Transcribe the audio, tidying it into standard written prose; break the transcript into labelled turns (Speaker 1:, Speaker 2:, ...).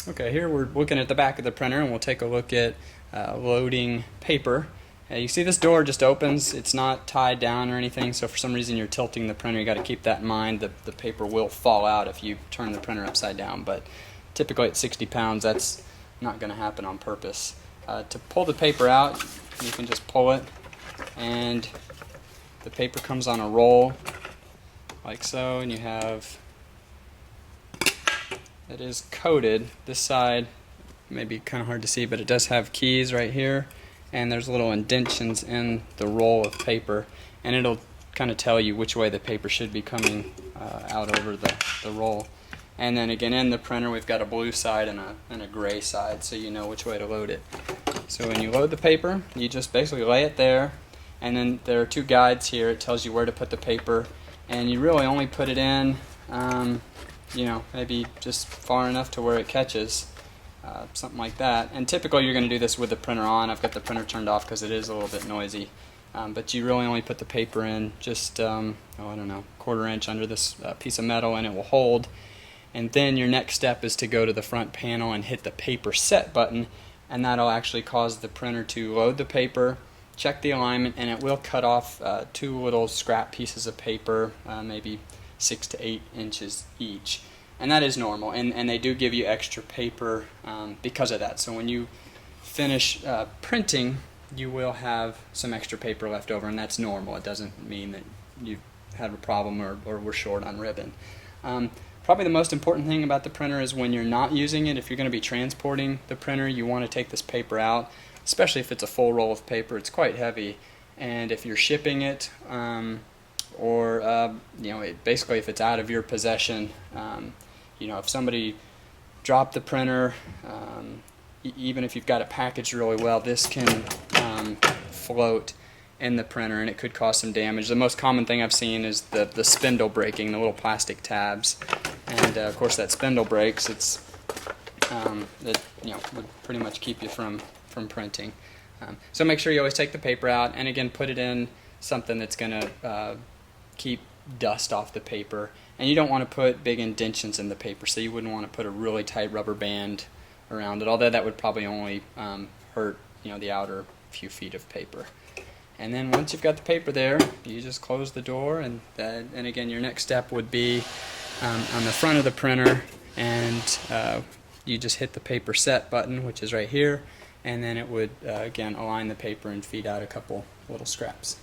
Speaker 1: Okay, here we're looking at the back of the printer, and we'll take a look at loading paper. You see this door just opens. It's not tied down or anything, so for some reason you're tilting the printer. You got to keep that in mind. The paper will fall out if you turn the printer upside down, but typically at 60 pounds that's not going to happen on purpose. To pull the paper out, you can just pull it, and the paper comes on a roll like so, and you have it is coated. This side may be kind of hard to see, but it does have keys right here, and there's little indentions in the roll of paper, and it'll kind of tell you which way the paper should be coming out over the roll. And then again, in the printer we've got a blue side and a gray side, so you know which way to load it. So when you load the paper, you just basically lay it there, and then there are two guides here. It tells you where to put the paper, and you really only put it in maybe just far enough to where it catches, something like that. And typically you're going to do this with the printer on. I've got the printer turned off because it is a little bit noisy. But you really only put the paper in just, quarter inch under this piece of metal, and it will hold. And then your next step is to go to the front panel and hit the paper set button, and that'll actually cause the printer to load the paper, check the alignment, and it will cut off two little scrap pieces of paper, maybe 6 to 8 inches each, and that is normal, and they do give you extra paper because of that. So when you finish printing, you will have some extra paper left over, and that's normal. It doesn't mean that you've had a problem or we're short on ribbon. Probably the most important thing about the printer is when you're not using it. If you're going to be transporting the printer, you want to take this paper out, especially if it's a full roll of paper. It's quite heavy, and if you're shipping it, basically if it's out of your possession, if somebody dropped the printer, even if you've got it packaged really well, this can float in the printer, and it could cause some damage. The most common thing I've seen is the spindle breaking, the little plastic tabs, and of course that spindle breaks. It would pretty much keep you from printing. So make sure you always take the paper out, and again put it in something that's going to keep dust off the paper. And you don't want to put big indentions in the paper, so you wouldn't want to put a really tight rubber band around it, although that would probably only hurt the outer few feet of paper. And then once you've got the paper there, you just close the door, and again your next step would be on the front of the printer, and you just hit the paper set button, which is right here, and then it would again align the paper and feed out a couple little scraps.